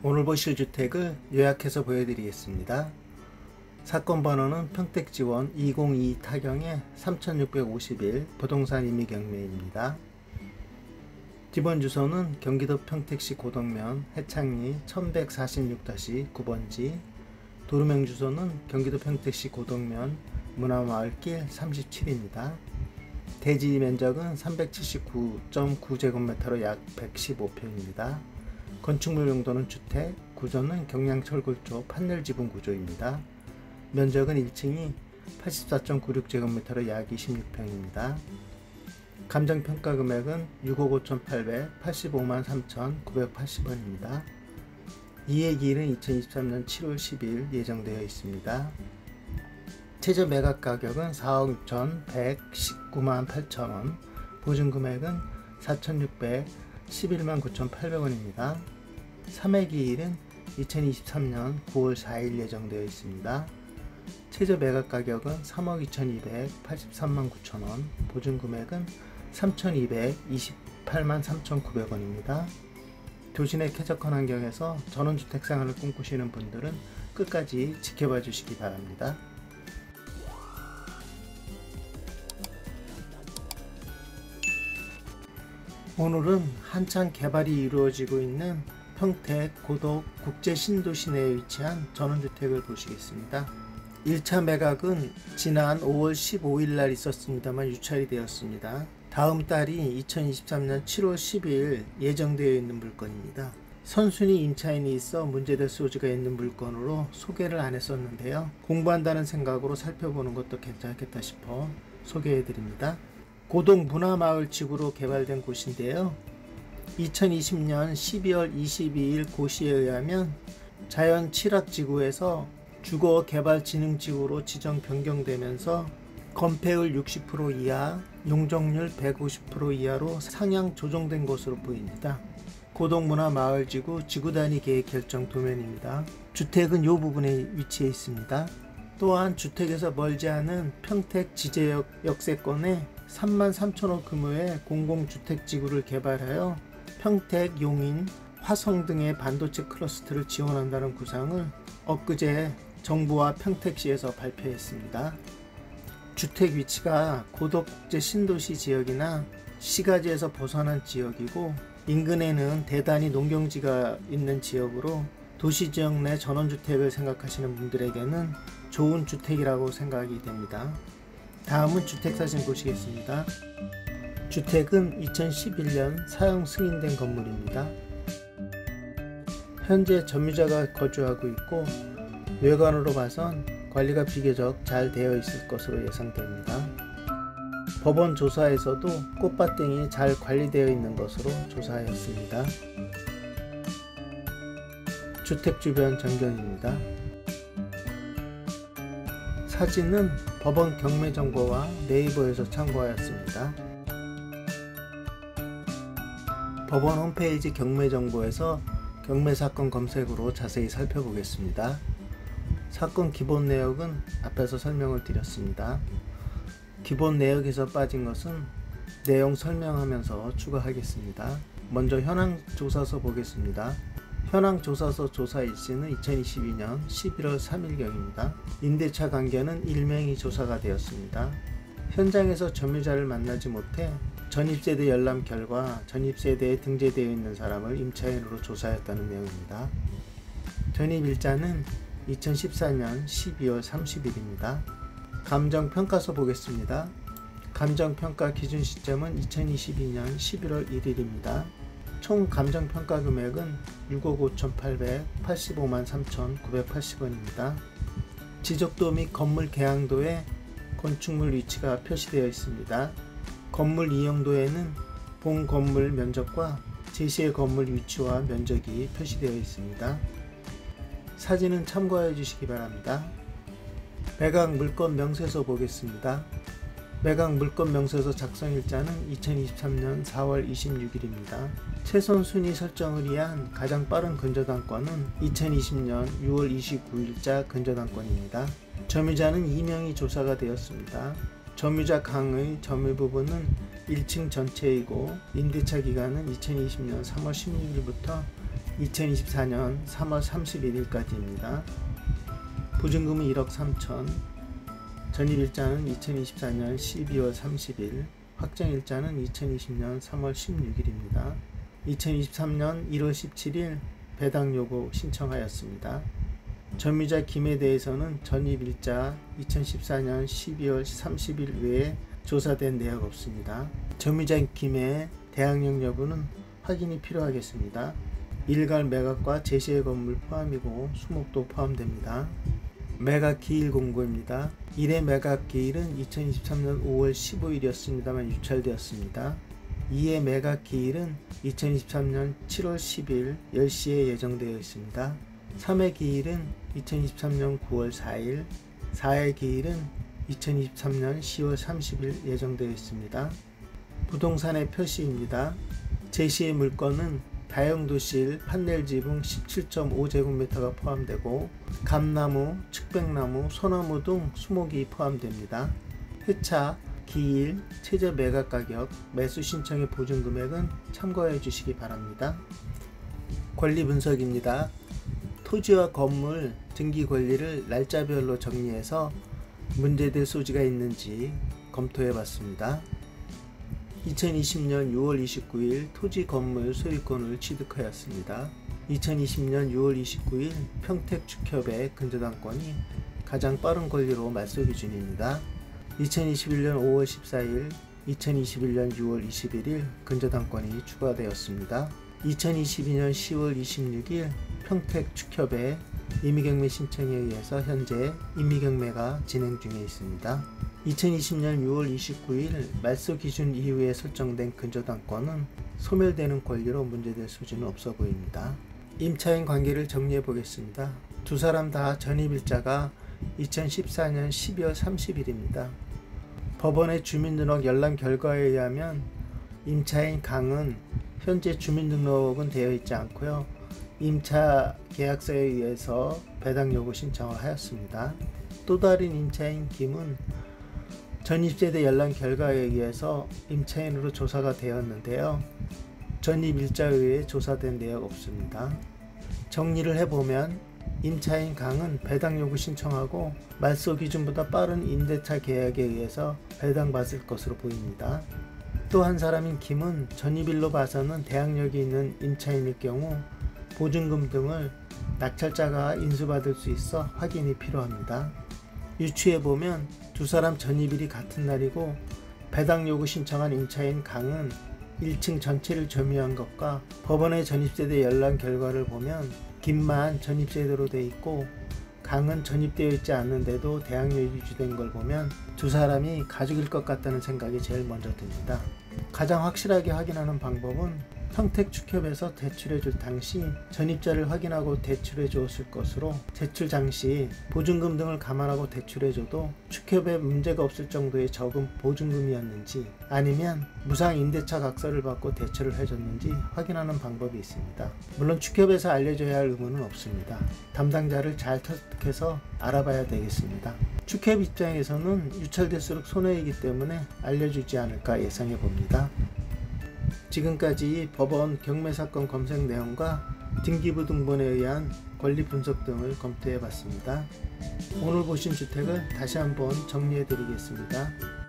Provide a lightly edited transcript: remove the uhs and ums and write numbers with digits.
오늘 보실 주택을 요약해서 보여드리겠습니다. 사건 번호는 평택지원 202 타경의 3651 부동산 임의 경매입니다. 기본 주소는 경기도 평택시 고덕면 해창리 1146-9번지, 도로명 주소는 경기도 평택시 고덕면 문화마을길 37입니다. 대지 면적은 379.9제곱미터로 약 115평입니다. 건축물 용도는 주택, 구조는 경량철골조 판넬 지붕 구조입니다. 면적은 1층이 84.96제곱미터로 약 26평입니다. 감정평가 금액은 6억 5,885만 3,980원입니다. 이해기일은 2023년 7월 10일 예정되어 있습니다. 최저 매각 가격은 4억 6,119만 8천원, 보증금액은 4,611만 9,800원입니다. 3회 기일은 2023년 9월 4일 예정되어 있습니다. 최저 매각 가격은 3억 2,283만 9천원, 보증금액은 3,228만 3,900원입니다. 도시내 쾌적한 환경에서 전원주택 생활을 꿈꾸시는 분들은 끝까지 지켜봐 주시기 바랍니다. 오늘은 한창 개발이 이루어지고 있는 평택 고덕 국제신도시 내에 위치한 전원주택을 보시겠습니다. 1차 매각은 지난 5월 15일 날 있었습니다만 유찰이 되었습니다. 다음 달이 2023년 7월 10일 예정되어 있는 물건입니다. 선순위 임차인이 있어 문제될 소지가 있는 물건으로 소개를 안 했었는데요. 공부한다는 생각으로 살펴보는 것도 괜찮겠다 싶어 소개해 드립니다. 고덕 문화마을 지구로 개발된 곳인데요. 2020년 12월 22일 고시에 의하면 자연 칠학지구에서 주거개발진흥지구로 지정 변경되면서 건폐율 60% 이하, 용적률 150% 이하로 상향 조정된 것으로 보입니다. 고덕문화마을지구 지구단위 계획 결정 도면입니다. 주택은 이 부분에 위치해 있습니다. 또한 주택에서 멀지 않은 평택 지제역 역세권에 33,000호 규모의 공공주택지구를 개발하여 평택, 용인, 화성 등의 반도체 클러스터를 지원한다는 구상을 엊그제 정부와 평택시에서 발표했습니다. 주택 위치가 고덕국제신도시 지역이나 시가지에서 벗어난 지역이고 인근에는 대단히 농경지가 있는 지역으로 도시지역 내 전원주택을 생각하시는 분들에게는 좋은 주택이라고 생각이 됩니다. 다음은 주택사진 보시겠습니다. 주택은 2011년 사용 승인된 건물입니다. 현재 점유자가 거주하고 있고 외관으로 봐선 관리가 비교적 잘 되어 있을 것으로 예상됩니다. 법원 조사에서도 꽃밭등이 잘 관리되어 있는 것으로 조사하였습니다. 주택 주변 전경입니다. 사진은 법원 경매 정보와 네이버에서 참고하였습니다. 법원 홈페이지 경매 정보에서 경매 사건 검색으로 자세히 살펴보겠습니다. 사건 기본 내역은 앞에서 설명을 드렸습니다. 기본 내역에서 빠진 것은 내용 설명하면서 추가하겠습니다. 먼저 현황조사서 보겠습니다. 현황조사서 조사 일시는 2022년 11월 3일경입니다. 임대차 관계는 1명이 조사가 되었습니다. 현장에서 점유자를 만나지 못해 전입세대 열람 결과 전입세대에 등재되어 있는 사람을 임차인으로 조사했다는 내용입니다. 전입일자는 2014년 12월 30일입니다. 감정평가서 보겠습니다. 감정평가 기준 시점은 2022년 11월 1일입니다. 총 감정평가 금액은 6억 5,885만 3,980원입니다. 지적도 및 건물 개항도에 건축물 위치가 표시되어 있습니다. 건물 이용도에는 본 건물 면적과 제시의 건물 위치와 면적이 표시되어 있습니다. 사진은 참고해 주시기 바랍니다. 매각 물건 명세서 보겠습니다. 매각 물건 명세서 작성일자는 2023년 4월 26일입니다. 최선 순위 설정을 위한 가장 빠른 근저당권은 2020년 6월 29일자 근저당권입니다. 점유자는 2명이 조사가 되었습니다. 점유자 강의 점유 부분은 1층 전체이고 임대차 기간은 2020년 3월 16일부터 2024년 3월 31일까지입니다. 보증금은 1억 3천, 전입일자는 2024년 12월 30일, 확정일자는 2020년 3월 16일입니다. 2023년 1월 17일 배당 요구 신청하였습니다. 점유자 김에 대해서는 전입일자 2014년 12월 30일 외에 조사된 내역 없습니다. 점유자 김의 대항력 여부는 확인이 필요하겠습니다. 일괄 매각과 제시의 건물 포함이고 수목도 포함됩니다. 매각 기일 공고입니다. 1회 매각 기일은 2023년 5월 15일이었습니다만 유찰되었습니다. 2회 매각 기일은 2023년 7월 10일 10시에 예정되어 있습니다. 3회 기일은 2023년 9월 4일, 4회 기일은 2023년 10월 30일 예정되어 있습니다. 부동산의 표시입니다. 제시의 물건은 다용도실 판넬 지붕 17.5제곱미터가 포함되고 감나무, 측백나무, 소나무 등 수목이 포함됩니다. 회차, 기일, 최저 매각 가격, 매수 신청의 보증금액은 참고해 주시기 바랍니다. 권리 분석입니다. 토지와 건물 등기 권리를 날짜별로 정리해서 문제될 소지가 있는지 검토해 봤습니다. 2020년 6월 29일 토지 건물 소유권을 취득하였습니다. 2020년 6월 29일 평택축협의 근저당권이 가장 빠른 권리로 말소 기준입니다. 2021년 5월 14일, 2021년 6월 21일 근저당권이 추가되었습니다. 2022년 10월 26일 평택축협의 임의경매 신청에 의해서 현재 임의경매가 진행 중에 있습니다. 2020년 6월 29일 말소 기준 이후에 설정된 근저당권은 소멸되는 권리로 문제될 수준은 없어 보입니다. 임차인 관계를 정리해 보겠습니다. 두 사람 다 전입일자가 2014년 12월 30일입니다. 법원의 주민등록 열람 결과에 의하면 임차인 강은 현재 주민등록은 되어 있지 않고요. 임차 계약서에 의해서 배당 요구 신청을 하였습니다. 또 다른 임차인 김은 전입세대 열람 결과에 의해서 임차인으로 조사가 되었는데요. 전입일자 외에 조사된 내역 없습니다. 정리를 해보면 임차인 강은 배당 요구 신청하고 말소 기준보다 빠른 임대차 계약에 의해서 배당받을 것으로 보입니다. 또 한 사람인 김은 전입일로 봐서는 대항력이 있는 임차인일 경우 보증금 등을 낙찰자가 인수받을 수 있어 확인이 필요합니다. 유추해보면 두 사람 전입일이 같은 날이고 배당 요구 신청한 임차인 강은 1층 전체를 점유한 것과 법원의 전입세대 열람 결과를 보면 김만 전입세대로 되어 있고 강은 전입되어 있지 않는데도 대항력이 유지된 걸 보면 두 사람이 가족일 것 같다는 생각이 제일 먼저 듭니다. 가장 확실하게 확인하는 방법은 평택축협에서 대출해 줄 당시 전입자를 확인하고 대출해 주었을 것으로 대출 당시 보증금 등을 감안하고 대출해 줘도 축협에 문제가 없을 정도의 적은 보증금이었는지 아니면 무상 임대차 각서를 받고 대출을 해줬는지 확인하는 방법이 있습니다. 물론 축협에서 알려줘야 할 의무는 없습니다. 담당자를 잘 터득해서 알아봐야 되겠습니다. 축협 입장에서는 유찰될수록 손해이기 때문에 알려주지 않을까 예상해 봅니다. 지금까지 법원 경매사건 검색 내용과 등기부 등본에 의한 권리 분석 등을 검토해 봤습니다. 오늘 보신 주택을 다시 한번 정리해 드리겠습니다.